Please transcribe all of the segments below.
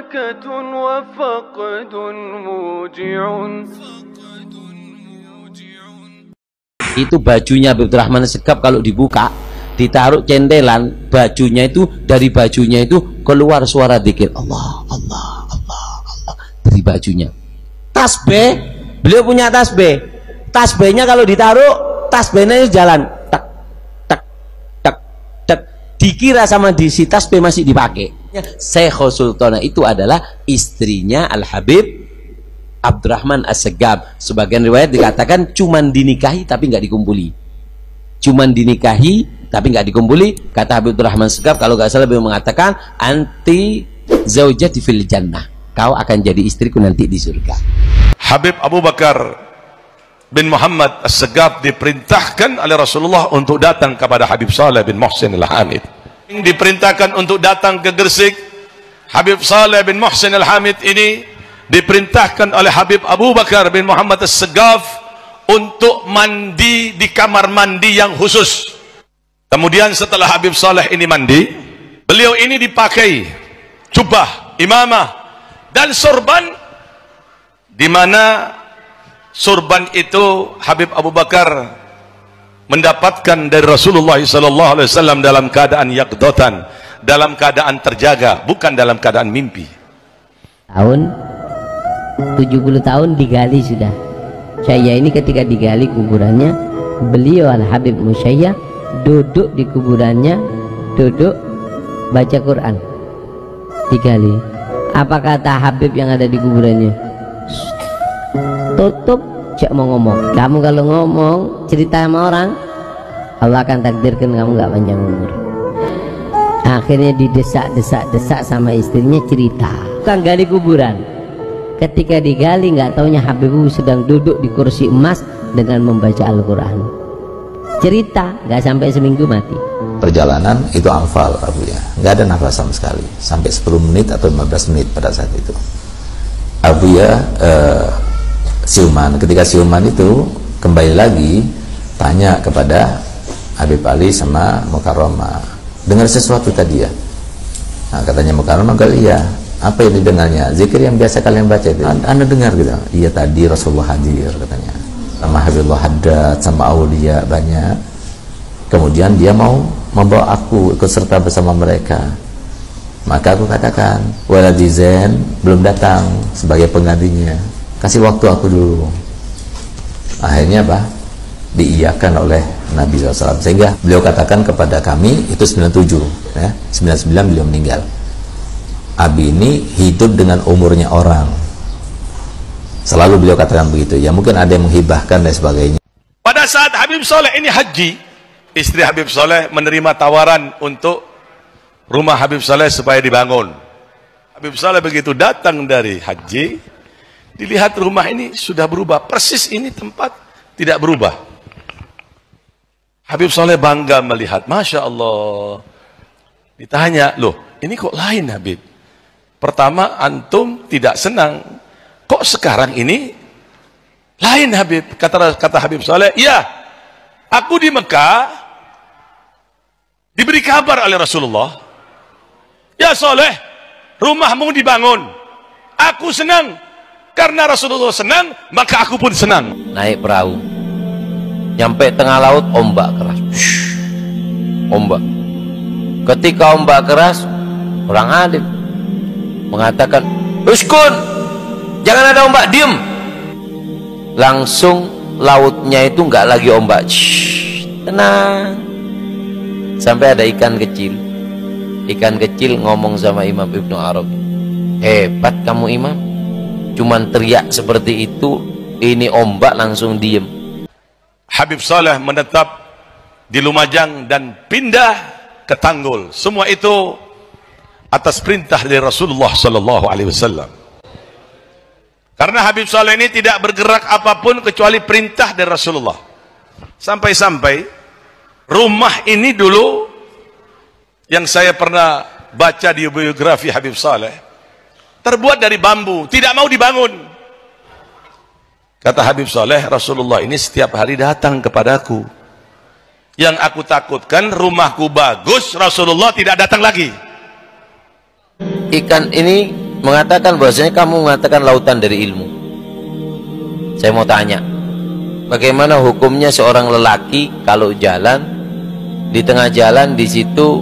بركة وفقد موجع. Itu bajunya Habib Rahman Segaf kalau dibuka, ditaruh centelan, bajunya itu, dari bajunya itu keluar suara dzikir Allah, Allah, Allah, Allah dari bajunya. Tasbih, beliau punya tasbih. Tasbihnya kalau ditaruh, tasbihnya itu jalan tak tak tak tak, dikira sama di si tasbih masih dipakai. Syekh Sultana itu adalah istrinya Al Habib Abdurrahman As-Segaf. Sebagian riwayat dikatakan cuman dinikahi tapi nggak dikumpuli. Cuman dinikahi tapi nggak dikumpuli. Kata Habib Abdurrahman As-Segaf, kalau nggak salah beliau mengatakan, anti zaujati fil jannah, kau akan jadi istriku nanti di surga. Habib Abu Bakar bin Muhammad As-Segaf diperintahkan oleh Rasulullah untuk datang kepada Habib Saleh bin Muhsin Al-Hamid. Diperintahkan untuk datang ke Gresik. Habib Saleh bin Muhsin Al-Hamid ini diperintahkan oleh Habib Abu Bakar bin Muhammad As-Segaf untuk mandi di kamar mandi yang khusus. Kemudian setelah Habib Saleh ini mandi, beliau ini dipakai jubah, imamah dan sorban, di mana sorban itu Habib Abu Bakar mendapatkan dari Rasulullah SAW dalam keadaan yaqdatan, dalam keadaan terjaga, bukan dalam keadaan mimpi. Tahun 70 tahun digali sudah. Saya ini ketika digali kuburannya, beliau Al Habib Musyayya duduk di kuburannya, duduk baca Quran, digali. Apa kata Habib yang ada di kuburannya? Tutup, cek mau ngomong. Kamu kalau ngomong cerita sama orang, Allah akan takdirkan kamu nggak panjang umur. Akhirnya didesak sama istrinya, cerita. Bukan gali kuburan. Ketika digali, nggak taunya Habib sedang duduk di kursi emas dengan membaca Al-Quran. Cerita, nggak sampai seminggu mati. Perjalanan itu anfal, Abu ya, nggak ada nafas sama sekali, sampai 10 menit atau 15 menit pada saat itu. Abu ya siuman. Ketika siuman itu kembali lagi tanya kepada Habib Ali sama Mukarramah, dengar sesuatu tadi ya? Nah, katanya Mukarramah, iya. Apa yang didengarnya? Zikir yang biasa kalian baca itu. Anda dengar gitu? Iya, tadi Rasulullah hadir katanya, sama Habibullah Haddad, sama Aulia banyak. Kemudian dia mau membawa aku ikut serta bersama mereka. Maka aku katakan, Waladi Zain belum datang sebagai penggantinya, kasih waktu aku dulu. Akhirnya apa? Diiyakan oleh Nabi SAW, sehingga beliau katakan kepada kami, itu 97 ya, 99 beliau meninggal. Abi ini hidup dengan umurnya orang, selalu beliau katakan begitu ya. Mungkin ada yang menghibahkan dan sebagainya. Pada saat Habib Saleh ini haji, istri Habib Saleh menerima tawaran untuk rumah Habib Saleh supaya dibangun. Habib Saleh begitu datang dari haji, dilihat rumah ini sudah berubah, persis ini tempat tidak berubah. Habib Saleh bangga melihat, Masya Allah. Ditanya, loh ini kok lain Habib? Pertama antum tidak senang, kok sekarang ini lain Habib? Kata Habib Saleh, iya, aku di Mekah diberi kabar oleh Rasulullah, ya Saleh, rumahmu dibangun. Aku senang, karena Rasulullah senang, maka aku pun senang. Naik perahu, nyampe tengah laut, ombak keras. Ombak. Ketika ombak keras, orang alim mengatakan, uskun, jangan ada ombak, diem. Langsung lautnya itu nggak lagi ombak. Tenang. Sampai ada ikan kecil. Ikan kecil ngomong sama Imam Ibnu Arabi, hebat kamu Imam, cuman teriak seperti itu, ini ombak langsung diem. Habib Saleh menetap di Lumajang dan pindah ke Tanggul. Semua itu atas perintah dari Rasulullah Sallallahu Alaihi Wasallam. Karena Habib Saleh ini tidak bergerak apapun kecuali perintah dari Rasulullah. Sampai-sampai rumah ini dulu yang saya pernah baca di biografi Habib Saleh, terbuat dari bambu, tidak mau dibangun. Kata Habib Saleh, Rasulullah ini setiap hari datang kepadaku. Yang aku takutkan rumahku bagus, Rasulullah tidak datang lagi. Ikan ini mengatakan bahwasanya kamu mengatakan lautan dari ilmu. Saya mau tanya, bagaimana hukumnya seorang lelaki kalau jalan di tengah jalan, di situ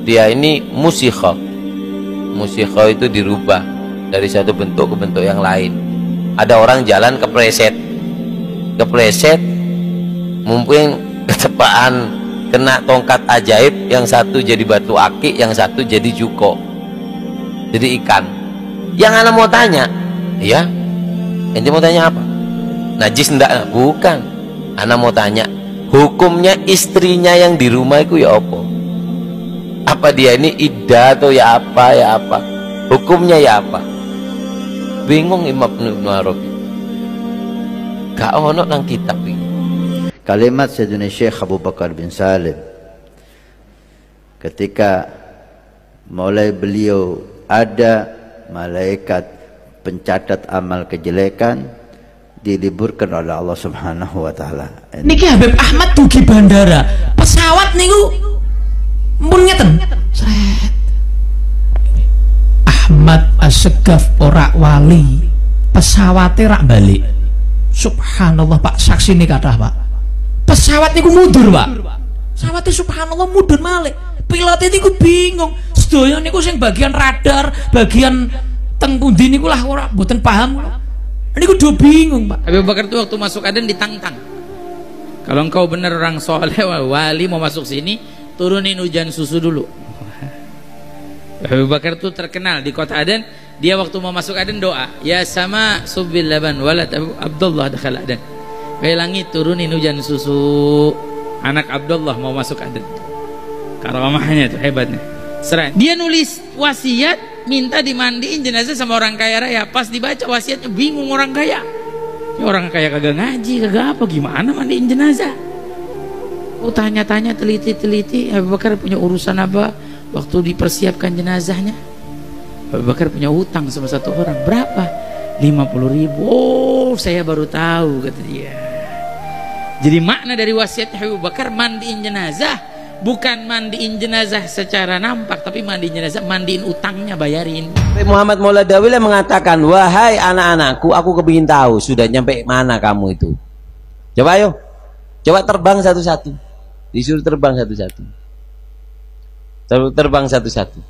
dia ini musikha. Musikha itu dirubah dari satu bentuk ke bentuk yang lain. Ada orang jalan kepleset, mungkin ketepaan kena tongkat ajaib, yang satu jadi batu akik, yang satu jadi juko, jadi ikan. Yang anak mau tanya, ya, ente mau tanya apa? Najis ndak? Bukan. Anak mau tanya, hukumnya istrinya yang di rumah itu ya apa? Apa dia ini iddah atau ya apa? Hukumnya ya apa? Bingung Imam Ibnu Arabi. Gak ono nang kitab ini. Kalimat Sayyidina Syekh Abu Bakar bin Salim ketika mulai beliau ada malaikat pencatat amal kejelekan diliburkan oleh Allah Subhanahu wa taala. Niki Habib Ahmad dugi bandara, pesawat niku mun ngeten. Sret. Ahmad As-Segaf ora wali, pesawate rak balik. Subhanallah Pak, saksi nih kathah Pak. Pesawat niku mundur Pak. Pesawate subhanallah mundur malih. Pilotnya niku bingung. Sedaya niku sing bagian radar, bagian teng pundi niku lah ora mboten paham kula. Niku do bingung Pak. Abu Bakar itu waktu masuk Aden ditantang. Kalau engkau benar orang soleh wali mau masuk sini, turunin hujan susu dulu. Abu Bakar itu terkenal di kota Aden. Dia waktu mau masuk Aden doa, ya sama subbil laban walad Abdullah dakhala Aden. Wahai langit turunin hujan susu. Anak Abdullah mau masuk Aden. Karamahnya itu hebatnya. Seren. Dia nulis wasiat minta dimandiin jenazah sama orang kaya raya. Pas dibaca wasiatnya bingung orang kaya. Ini orang kaya kagak ngaji, kagak apa, gimana mandiin jenazah? Oh tanya-tanya, teliti-teliti. Abu Bakar punya urusan apa waktu dipersiapkan jenazahnya? Abu Bakar punya utang sama satu orang. Berapa? 50.000. Oh saya baru tahu, kata dia. Jadi makna dari wasiat Abu Bakar mandiin jenazah bukan mandiin jenazah secara nampak, tapi mandiin jenazah, mandiin utangnya, bayarin. Muhammad Mauladawi mengatakan, wahai anak-anakku, aku kepingin tahu sudah nyampe mana kamu itu. Coba ayo, coba terbang satu-satu. Disuruh terbang satu-satu. Terbang satu-satu.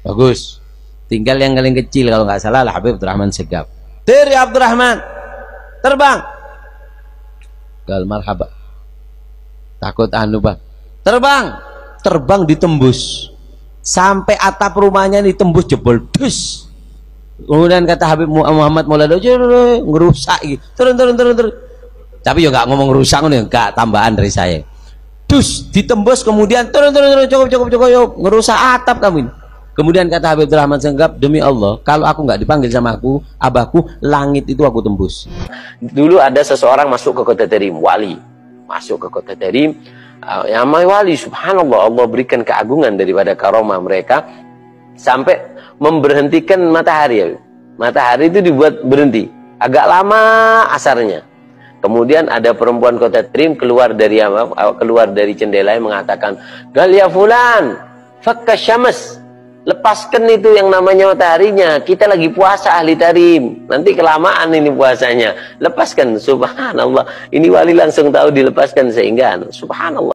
Bagus. Tinggal yang paling kecil kalau nggak salah lah Habib Abdurrahman Segaf. Diri Abdurrahman, terbang. Gal marhaba. Takut anu Bang. Terbang ditembus. Sampai atap rumahnya ditembus jebol dus. Kemudian kata Habib Muhammad Mauladawi ngerusak gitu. Turun. Tapi ya nggak ngomong rusak ngono, enggak, tambahan dari saya. Dus ditembus, kemudian turun cukup yuk, ngerusak atap kamu ini. Kemudian kata Habib Abdurrahman Segaf, demi Allah, kalau aku nggak dipanggil sama abahku, langit itu aku tembus. Dulu ada seseorang masuk ke kota Tarim, wali. Masuk ke kota Tarim, yang wali, subhanallah, Allah berikan keagungan daripada karomah mereka sampai memberhentikan matahari. Matahari itu dibuat berhenti, agak lama asarnya. Kemudian ada perempuan kota Tarim keluar dari jendela yang mengatakan, Galia fulan, fakka syams, lepaskan itu yang namanya mataharinya, kita lagi puasa ahli Tarim, nanti kelamaan ini puasanya, lepaskan. Subhanallah, ini wali langsung tahu dilepaskan sehingga subhanallah.